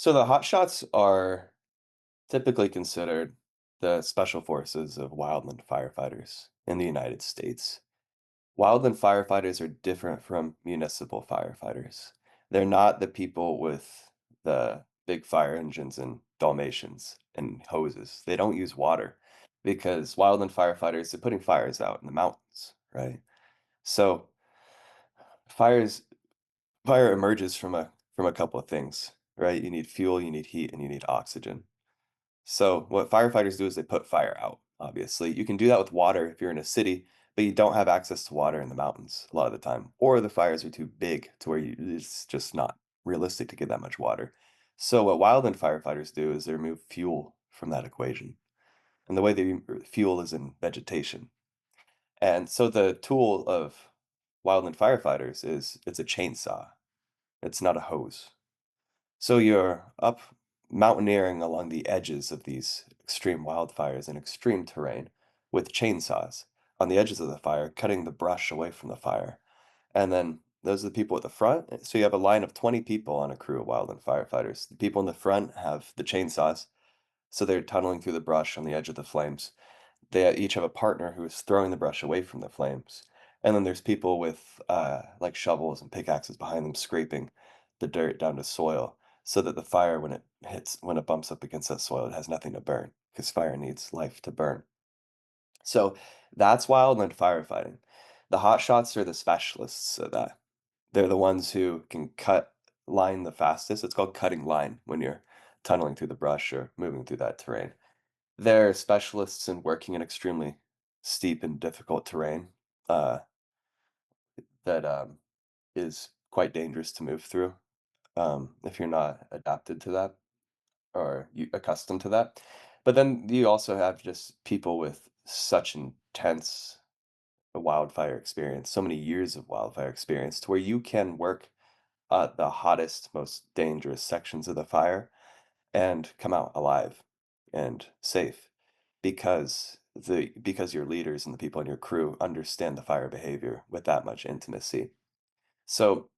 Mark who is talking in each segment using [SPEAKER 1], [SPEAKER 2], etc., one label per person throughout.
[SPEAKER 1] So the hotshots are typically considered the special forces of wildland firefighters in the United States. Wildland firefighters are different from municipal firefighters. They're not the people with the big fire engines and Dalmatians and hoses. They don't use water because wildland firefighters are putting fires out in the mountains, right? So fires fire emerges from a couple of things, right? You need fuel, you need heat, and you need oxygen. So what firefighters do is they put fire out, obviously. You can do that with water if you're in a city, but you don't have access to water in the mountains a lot of the time, or the fires are too big to where it's just not realistic to get that much water. So what wildland firefighters do is they remove fuel from that equation. And the way they fuel is in vegetation. And so the tool of wildland firefighters is it's a chainsaw. It's not a hose. So you're up mountaineering along the edges of these extreme wildfires in extreme terrain with chainsaws on the edges of the fire, cutting the brush away from the fire. And then those are the people at the front. So you have a line of 20 people on a crew of wildland firefighters. The people in the front have the chainsaws, so they're tunneling through the brush on the edge of the flames. They each have a partner who is throwing the brush away from the flames. And then there's people with like shovels and pickaxes behind them scraping the dirt down to soil so that the fire, when it bumps up against that soil, it has nothing to burn because fire needs life to burn. So that's wildland firefighting. The hot shots are the specialists of that. They're the ones who can cut line the fastest. It's called cutting line when you're tunneling through the brush or moving through that terrain. They're specialists in working in extremely steep and difficult terrain, uh, that, is quite dangerous to move through, if you're not adapted to that or you accustomed to that. But then you also have just people with such intense wildfire experience, so many years of wildfire experience to where you can work at the hottest, most dangerous sections of the fire and come out alive and safe because your leaders and the people in your crew understand the fire behavior with that much intimacy. So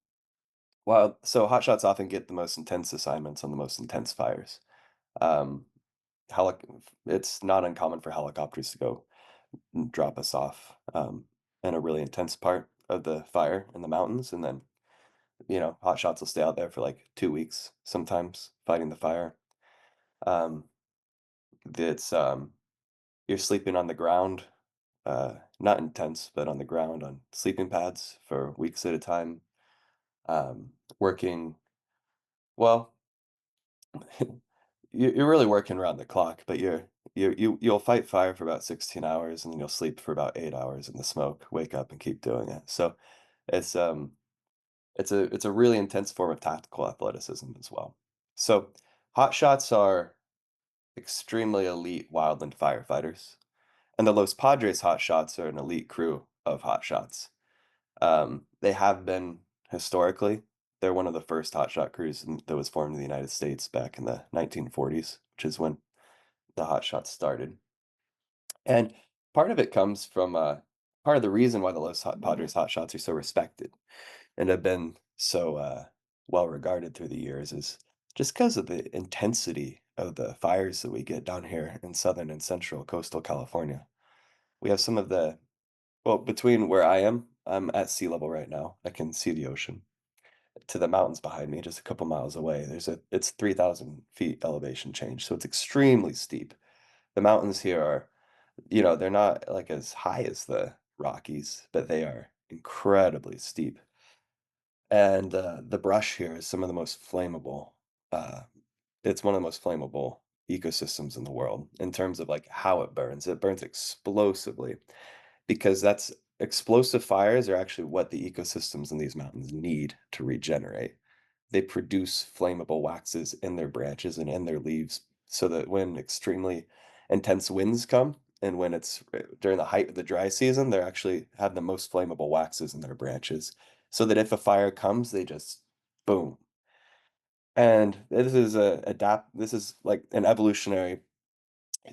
[SPEAKER 1] hotshots often get the most intense assignments on the most intense fires. Um, it's not uncommon for helicopters to go and drop us off in a really intense part of the fire in the mountains, and then hotshots will stay out there for like 2 weeks sometimes fighting the fire. Um, it's You're sleeping on the ground, not intense, but on the ground on sleeping pads for weeks at a time. Working well, you're really working around the clock, but you'll fight fire for about 16 hours, and then you'll sleep for about 8 hours in the smoke. Wake up and keep doing it. So it's it's a really intense form of tactical athleticism as well. So hot shots are extremely elite wildland firefighters. And the Los Padres Hotshots are an elite crew of hotshots. They have been historically. They're one of the first hotshot crews that was formed in the United States back in the 1940s, which is when the hotshots started. And part of it comes from part of the reason why the Padres hotshots are so respected and have been so well regarded through the years is just because of the intensity of the fires that we get down here in southern and central coastal California. We have some of the Well, between where I'm at sea level right now. I can see the ocean. To the mountains behind me, just a couple miles away, it's 3,000 feet elevation change, so it's extremely steep. The mountains here are, they're not like as high as the Rockies, but they are incredibly steep. And the brush here is some of the most flammable. Uh, it's one of the most flammable ecosystems in the world in terms of like how it burns. It burns explosively because that's explosive fires are actually what the ecosystems in these mountains need to regenerate. They produce flammable waxes in their branches and in their leaves so that when extremely intense winds come and when it's during the height of the dry season, they actually have the most flammable waxes in their branches so that if a fire comes, they just boom. And this is like an evolutionary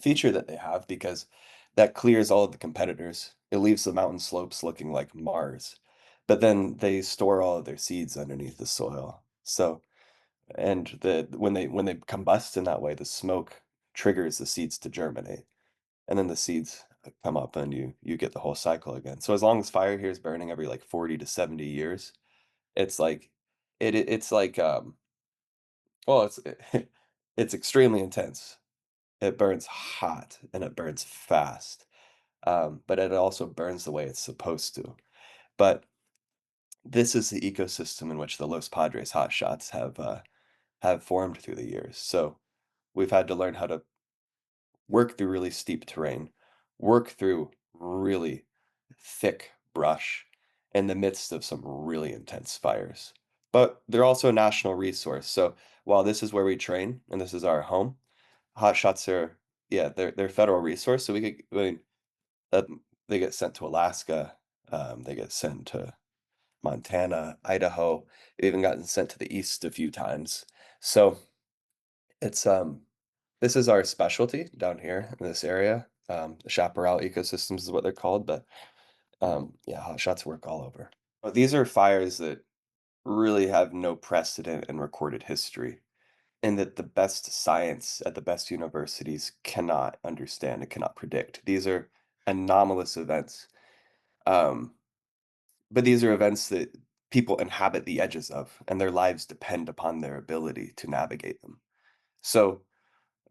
[SPEAKER 1] feature that they have because that clears all of the competitors. It leaves the mountain slopes looking like Mars, but then they store all of their seeds underneath the soil. So and when they combust in that way, the smoke triggers the seeds to germinate, and then the seeds come up, and you get the whole cycle again. So as long as fire here is burning every like 40 to 70 years, it's like it's like well, it's extremely intense. It burns hot and it burns fast, but it also burns the way it's supposed to. But this is the ecosystem in which the Los Padres hotshots have formed through the years. So we've had to learn how to work through really steep terrain, work through really thick brush in the midst of some really intense fires. But they're also a national resource. So while this is where we train and this is our home, hotshots are, yeah, they're a federal resource. So I mean, uh, they get sent to Alaska, they get sent to Montana, Idaho. They've even gotten sent to the east a few times. So it's this is our specialty down here in this area. The chaparral ecosystems is what they're called, but yeah, hot shots work all over. But these are fires that really have no precedent in recorded history, and that the best science at the best universities cannot understand and cannot predict. These are anomalous events. Um, but these are events that people inhabit the edges of, and their lives depend upon their ability to navigate them. So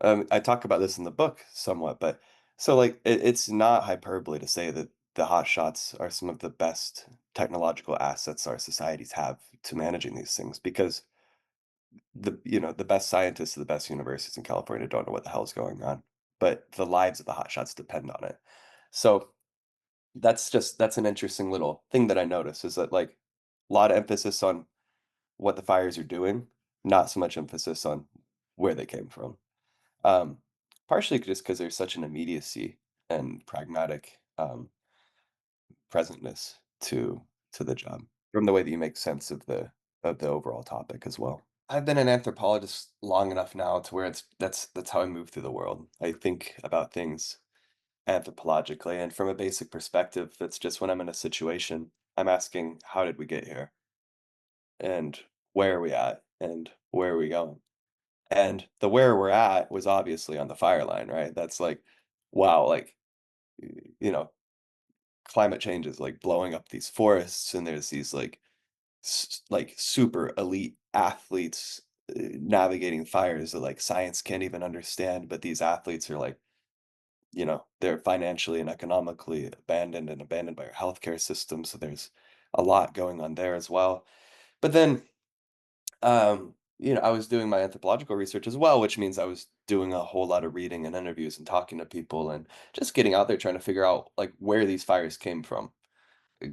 [SPEAKER 1] I talk about this in the book somewhat, but so like it's not hyperbole to say that the hot shots are some of the best technological assets our societies have to managing these things because the best scientists at the best universities in California don't know what the hell is going on, but the lives of the hot shots depend on it. So that's an interesting little thing that I noticed is that like a lot of emphasis on what the fires are doing, not so much emphasis on where they came from. Um, Partially just because there's such an immediacy and pragmatic, presentness to the job from the way that you make sense of the overall topic as well. I've been an anthropologist long enough now to where that's how I move through the world. I think about things anthropologically, and from a basic perspective, that's just when I'm in a situation, I'm asking, "How did we get here? And where are we at? And where are we going?" And the where we're at was obviously on the fire line, right? That's like, wow, like, you know, climate change is like blowing up these forests, and there's these like, like super elite athletes navigating fires that like science can't even understand. But these athletes are like, they're financially and economically abandoned and abandoned by our healthcare system. So there's a lot going on there as well. But then I was doing my anthropological research as well, which means I was doing a whole lot of reading and interviews and talking to people and just getting out there trying to figure out like where these fires came from. Uh,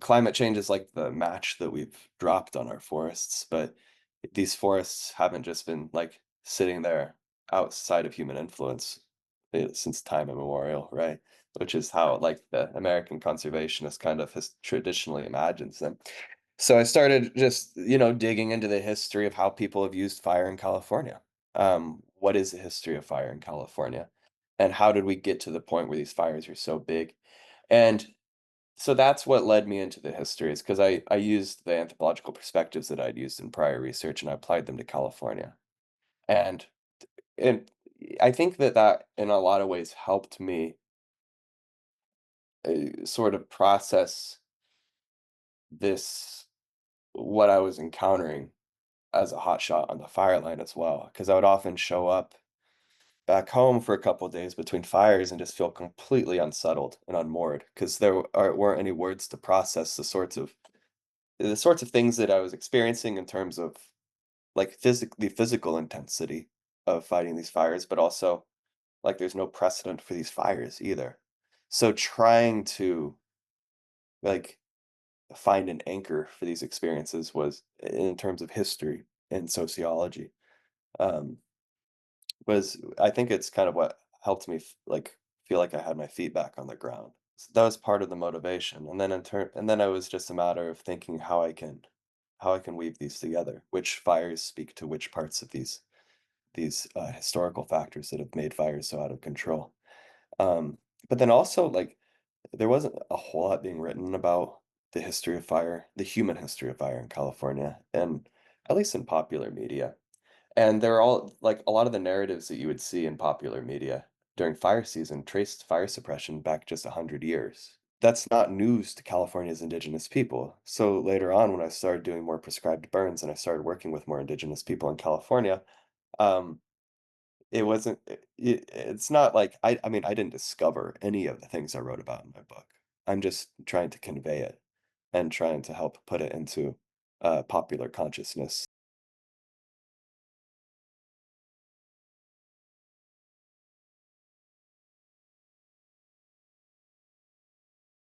[SPEAKER 1] Climate change is like the match that we've dropped on our forests, but these forests haven't just been like sitting there outside of human influence since time immemorial, right? Which is how like the American conservationist kind of has traditionally imagines them. So I started just, digging into the history of how people have used fire in California. What is the history of fire in California? And how did we get to the point where these fires are so big? And so that's what led me into the history is because I used the anthropological perspectives that I'd used in prior research and I applied them to California. And and I think that in a lot of ways helped me sort of process this what I was encountering as a hotshot on the fire line as well, because I would often show up back home for a couple of days between fires and just feel completely unsettled and unmoored because weren't any words to process the sorts of things that I was experiencing in terms of like the physical intensity of fighting these fires, but also like there's no precedent for these fires either. So trying to like find an anchor for these experiences was in terms of history and sociology. Um, was I think it's kind of what helped me feel like I had my feet back on the ground. So that was part of the motivation, and then it was just a matter of thinking how I can weave these together. Which fires speak to which parts of these historical factors that have made fires so out of control. Um, but then also like there wasn't a whole lot being written about the history of fire, the human history of fire in California, and at least in popular media. And they're all like, a lot of the narratives that you would see in popular media during fire season traced fire suppression back just 100 years. That's not news to California's indigenous people. So later on, when I started doing more prescribed burns and I started working with more indigenous people in California, um, it wasn't it's not like I mean, I didn't discover any of the things I wrote about in my book. I'm just trying to convey it and trying to help put it into, popular consciousness.